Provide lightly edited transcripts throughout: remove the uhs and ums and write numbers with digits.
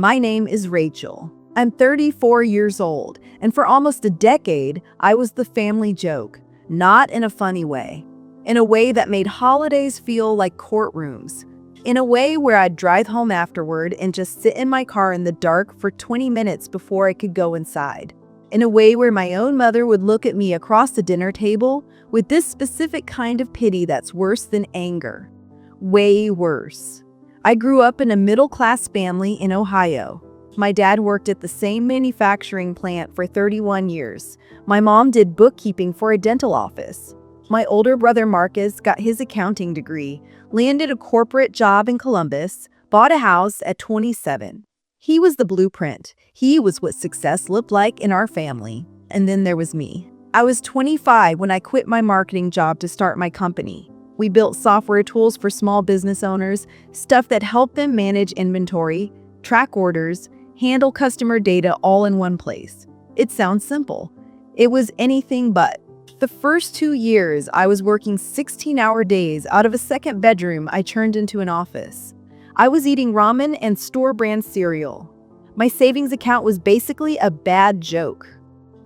My name is Rachel. I'm 34 years old, and for almost a decade, I was the family joke, not in a funny way. In a way that made holidays feel like courtrooms. In a way where I'd drive home afterward and just sit in my car in the dark for 20 minutes before I could go inside. In a way where my own mother would look at me across the dinner table with this specific kind of pity that's worse than anger. Way worse. I grew up in a middle-class family in Ohio. My dad worked at the same manufacturing plant for 31 years. My mom did bookkeeping for a dental office. My older brother Marcus got his accounting degree, landed a corporate job in Columbus, bought a house at 27. He was the blueprint. He was what success looked like in our family. And then there was me. I was 25 when I quit my marketing job to start my company. We built software tools for small business owners, stuff that helped them manage inventory, track orders, handle customer data all in one place. It sounds simple. It was anything but. The first 2 years, I was working 16-hour days out of a second bedroom I turned into an office. I was eating ramen and store-brand cereal. My savings account was basically a bad joke.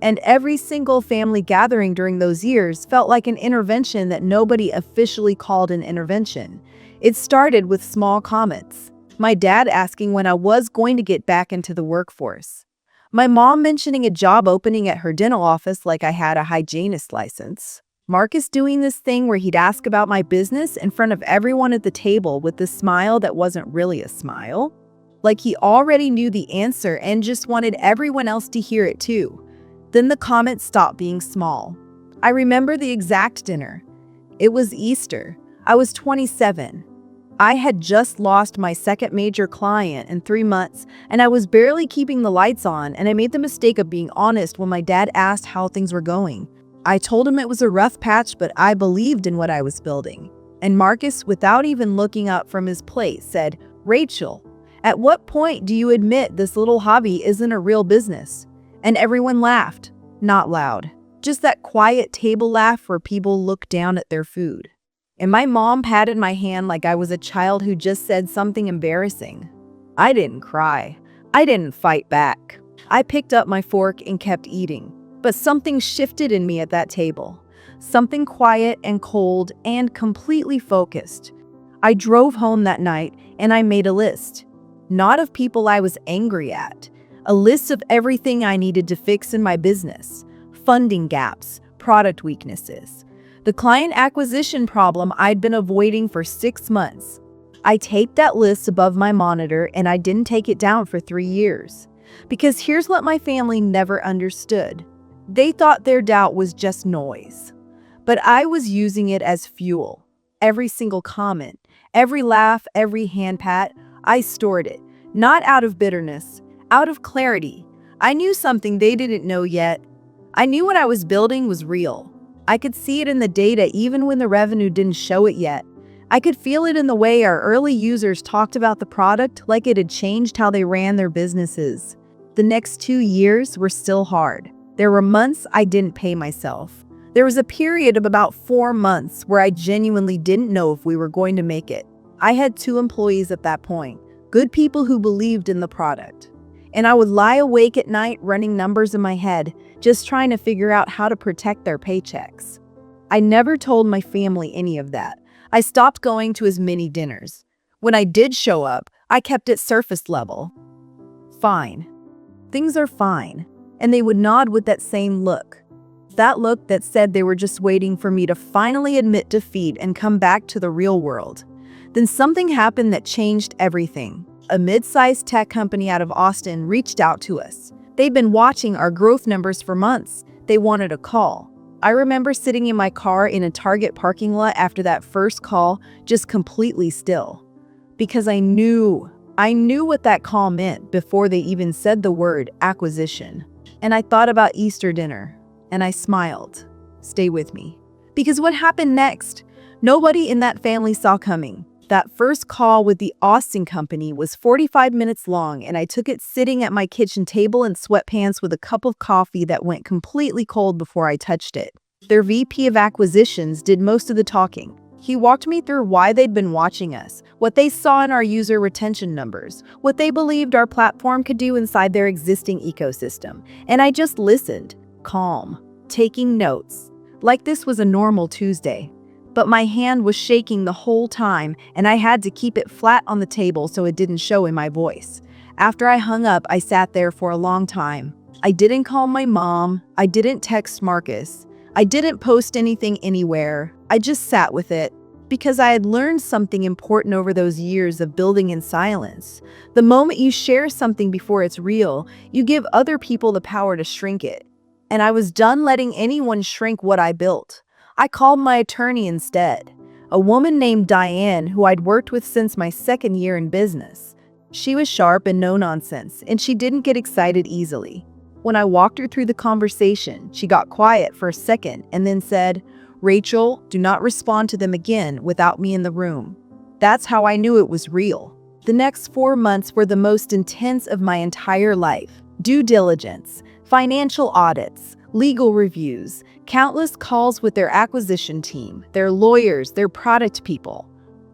And every single family gathering during those years felt like an intervention that nobody officially called an intervention. It started with small comments. My dad asking when I was going to get back into the workforce. My mom mentioning a job opening at her dental office like I had a hygienist license. Marcus doing this thing where he'd ask about my business in front of everyone at the table with this smile that wasn't really a smile. Like he already knew the answer and just wanted everyone else to hear it too. Then the comments stopped being small. I remember the exact dinner. It was Easter. I was 27. I had just lost my second major client in 3 months, and I was barely keeping the lights on, and I made the mistake of being honest when my dad asked how things were going. I told him it was a rough patch, but I believed in what I was building. And Marcus, without even looking up from his plate, said, "Rachel, at what point do you admit this little hobby isn't a real business?" And everyone laughed, not loud. Just that quiet table laugh where people look down at their food. And my mom patted my hand like I was a child who just said something embarrassing. I didn't cry. I didn't fight back. I picked up my fork and kept eating. But something shifted in me at that table. Something quiet and cold and completely focused. I drove home that night and I made a list. Not of people I was angry at. A list of everything I needed to fix in my business. Funding gaps, product weaknesses. The client acquisition problem I'd been avoiding for 6 months. I taped that list above my monitor and I didn't take it down for 3 years. Because here's what my family never understood. They thought their doubt was just noise. But I was using it as fuel. Every single comment, every laugh, every hand pat, I stored it. Not out of bitterness, out of clarity. I knew something they didn't know yet. I knew what I was building was real. I could see it in the data even when the revenue didn't show it yet. I could feel it in the way our early users talked about the product like it had changed how they ran their businesses. The next 2 years were still hard. There were months I didn't pay myself. There was a period of about 4 months where I genuinely didn't know if we were going to make it. I had 2 employees at that point, good people who believed in the product. And I would lie awake at night running numbers in my head, just trying to figure out how to protect their paychecks. I never told my family any of that. I stopped going to as many dinners. When I did show up, I kept it surface level. Fine. Things are fine. And they would nod with that same look. That look that said they were just waiting for me to finally admit defeat and come back to the real world. Then something happened that changed everything. A mid-sized tech company out of Austin reached out to us. They'd been watching our growth numbers for months. They wanted a call. I remember sitting in my car in a Target parking lot after that first call, just completely still. Because I knew what that call meant before they even said the word acquisition. And I thought about Easter dinner, and I smiled. Stay with me. Because what happened next, nobody in that family saw coming. That first call with the Austin company was 45 minutes long, and I took it sitting at my kitchen table in sweatpants with a cup of coffee that went completely cold before I touched it. Their VP of acquisitions did most of the talking. He walked me through why they'd been watching us, what they saw in our user retention numbers, what they believed our platform could do inside their existing ecosystem. And I just listened, calm, taking notes, like this was a normal Tuesday. But my hand was shaking the whole time, and I had to keep it flat on the table so it didn't show in my voice. After I hung up, I sat there for a long time. I didn't call my mom. I didn't text Marcus. I didn't post anything anywhere. I just sat with it because I had learned something important over those years of building in silence. The moment you share something before it's real, you give other people the power to shrink it. And I was done letting anyone shrink what I built. I called my attorney instead, a woman named Diane who I'd worked with since my second year in business. She was sharp and no nonsense, and she didn't get excited easily. When I walked her through the conversation, she got quiet for a second and then said, "Rachel, do not respond to them again without me in the room." That's how I knew it was real. The next 4 months were the most intense of my entire life. Due diligence, financial audits, legal reviews, countless calls with their acquisition team, their lawyers, their product people.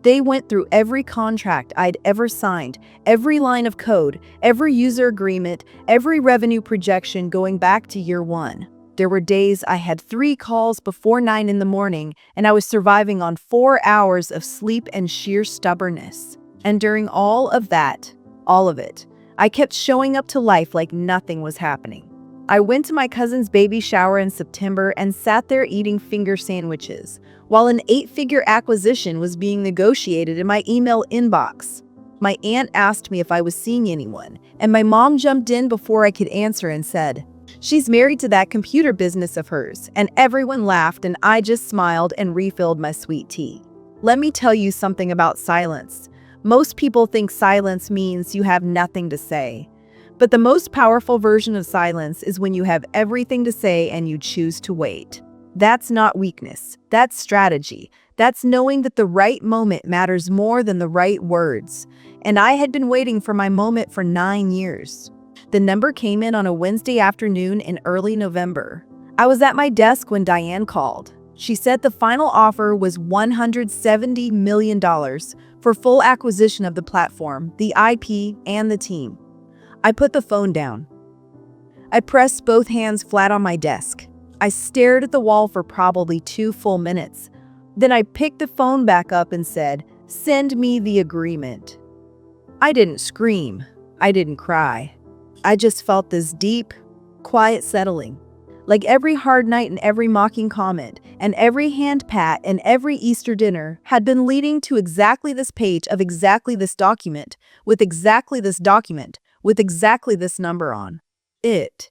They went through every contract I'd ever signed, every line of code, every user agreement, every revenue projection going back to year one. There were days I had 3 calls before 9 in the morning, and I was surviving on 4 hours of sleep and sheer stubbornness. And during all of it, I kept showing up to life like nothing was happening. I went to my cousin's baby shower in September and sat there eating finger sandwiches, while an 8-figure acquisition was being negotiated in my email inbox. My aunt asked me if I was seeing anyone, and my mom jumped in before I could answer and said, "She's married to that computer business of hers," and everyone laughed and I just smiled and refilled my sweet tea. Let me tell you something about silence. Most people think silence means you have nothing to say. But the most powerful version of silence is when you have everything to say and you choose to wait. That's not weakness. That's strategy. That's knowing that the right moment matters more than the right words. And I had been waiting for my moment for 9 years. The number came in on a Wednesday afternoon in early November. I was at my desk when Diane called. She said the final offer was $170 million for full acquisition of the platform, the IP, and the team. I put the phone down. I pressed both hands flat on my desk. I stared at the wall for probably 2 full minutes. Then I picked the phone back up and said, "Send me the agreement." I didn't scream. I didn't cry. I just felt this deep, quiet settling. Like every hard night and every mocking comment and every hand pat and every Easter dinner had been leading to exactly this page of exactly this document, with exactly this document, with exactly this number on it.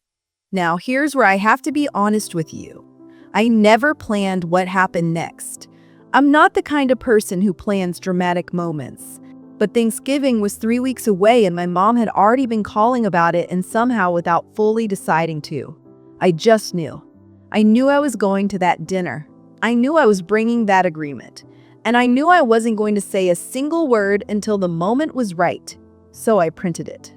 Now, here's where I have to be honest with you. I never planned what happened next. I'm not the kind of person who plans dramatic moments. But Thanksgiving was 3 weeks away and my mom had already been calling about it, and somehow without fully deciding to. I just knew. I knew I was going to that dinner. I knew I was bringing that agreement. And I knew I wasn't going to say a single word until the moment was right. So I printed it.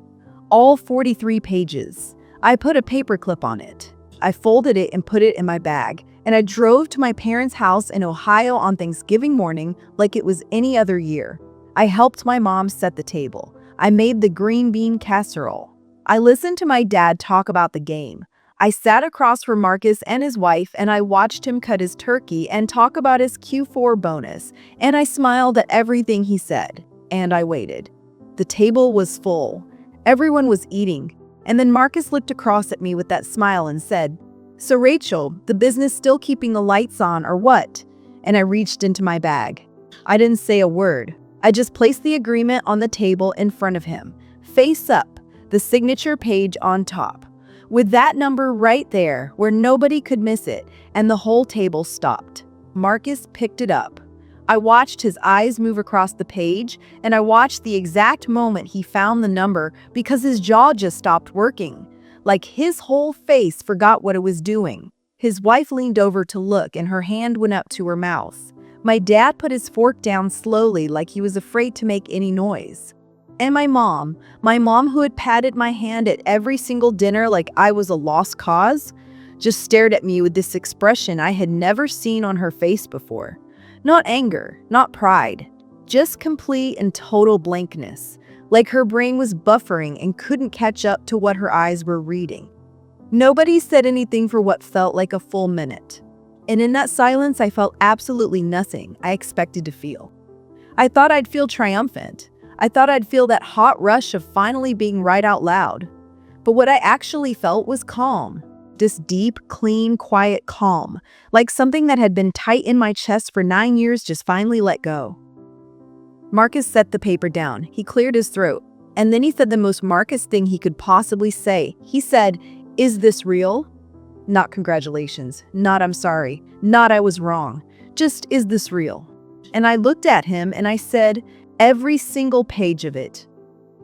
All 43 pages. I put a paperclip on it. I folded it and put it in my bag. And I drove to my parents' house in Ohio on Thanksgiving morning like it was any other year. I helped my mom set the table. I made the green bean casserole. I listened to my dad talk about the game. I sat across from Marcus and his wife, and I watched him cut his turkey and talk about his Q4 bonus, and I smiled at everything he said, and I waited. The table was full. Everyone was eating, and then Marcus looked across at me with that smile and said, "So Rachel, the business still keeping the lights on or what?" And I reached into my bag. I didn't say a word. I just placed the agreement on the table in front of him, face up, the signature page on top, with that number right there where nobody could miss it, and the whole table stopped. Marcus picked it up. I watched his eyes move across the page, and I watched the exact moment he found the number because his jaw just stopped working, like his whole face forgot what it was doing. His wife leaned over to look, and her hand went up to her mouth. My dad put his fork down slowly like he was afraid to make any noise. And my mom who had patted my hand at every single dinner like I was a lost cause, just stared at me with this expression I had never seen on her face before. Not anger, not pride, just complete and total blankness, like her brain was buffering and couldn't catch up to what her eyes were reading. Nobody said anything for what felt like a full minute. And in that silence, I felt absolutely nothing I expected to feel. I thought I'd feel triumphant. I thought I'd feel that hot rush of finally being right out loud. But what I actually felt was calm. This deep, clean, quiet calm, like something that had been tight in my chest for 9 years just finally let go. Marcus set the paper down. He cleared his throat. And then he said the most Marcus thing he could possibly say. He said, "Is this real?" Not congratulations, not I'm sorry, not I was wrong. Just, is this real? And I looked at him and I said, every single page of it.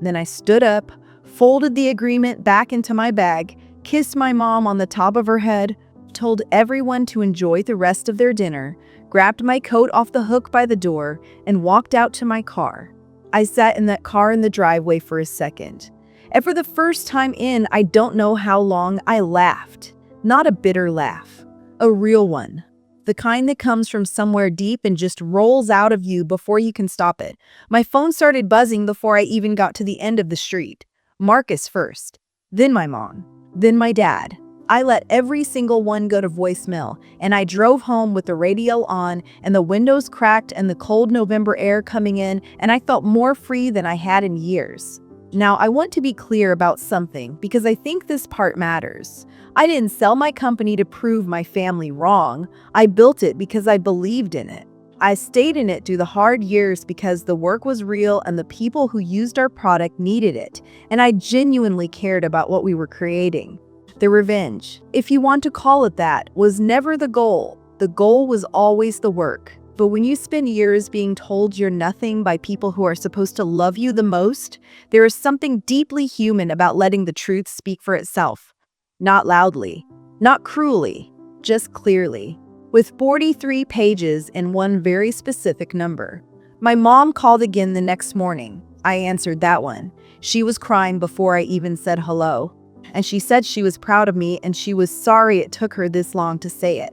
Then I stood up, folded the agreement back into my bag, kissed my mom on the top of her head, told everyone to enjoy the rest of their dinner, grabbed my coat off the hook by the door, and walked out to my car. I sat in that car in the driveway for a second. And for the first time in I don't know how long, I laughed. Not a bitter laugh, a real one. The kind that comes from somewhere deep and just rolls out of you before you can stop it. My phone started buzzing before I even got to the end of the street. Marcus first, then my mom, then my dad. I let every single one go to voicemail, and I drove home with the radio on and the windows cracked and the cold November air coming in, and I felt more free than I had in years. Now, I want to be clear about something because I think this part matters. I didn't sell my company to prove my family wrong. I built it because I believed in it. I stayed in it through the hard years because the work was real and the people who used our product needed it, and I genuinely cared about what we were creating. The revenge, if you want to call it that, was never the goal. The goal was always the work. But when you spend years being told you're nothing by people who are supposed to love you the most, there is something deeply human about letting the truth speak for itself. Not loudly, not cruelly, just clearly. With 43 pages and one very specific number. My mom called again the next morning. I answered that one. She was crying before I even said hello. And she said she was proud of me and she was sorry it took her this long to say it.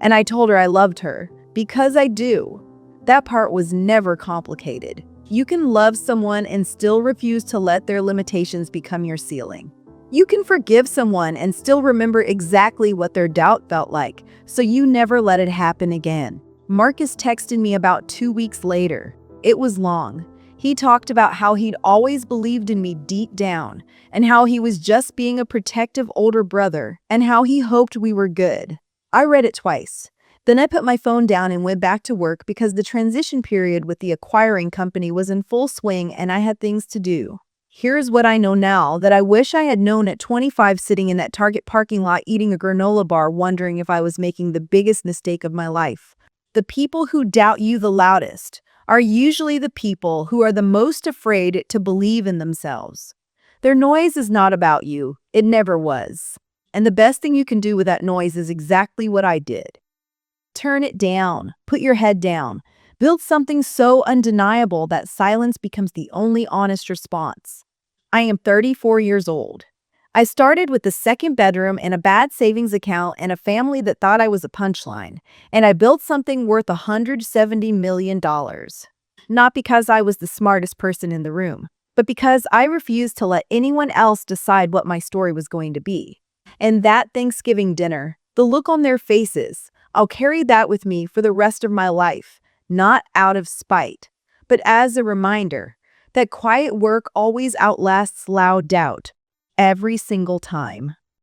And I told her I loved her, because I do. That part was never complicated. You can love someone and still refuse to let their limitations become your ceiling. You can forgive someone and still remember exactly what their doubt felt like, so you never let it happen again. Marcus texted me about 2 weeks later. It was long. He talked about how he'd always believed in me deep down, and how he was just being a protective older brother, and how he hoped we were good. I read it twice. Then I put my phone down and went back to work because the transition period with the acquiring company was in full swing and I had things to do. Here's what I know now that I wish I had known at 25, sitting in that Target parking lot eating a granola bar, wondering if I was making the biggest mistake of my life. The people who doubt you the loudest are usually the people who are the most afraid to believe in themselves. Their noise is not about you. It never was. And the best thing you can do with that noise is exactly what I did. Turn it down. Put your head down. Build something so undeniable that silence becomes the only honest response. I am 34 years old. I started with the second bedroom and a bad savings account and a family that thought I was a punchline, and I built something worth $170 million. Not because I was the smartest person in the room, but because I refused to let anyone else decide what my story was going to be. And that Thanksgiving dinner, the look on their faces, I'll carry that with me for the rest of my life. Not out of spite, but as a reminder that quiet work always outlasts loud doubt, every single time.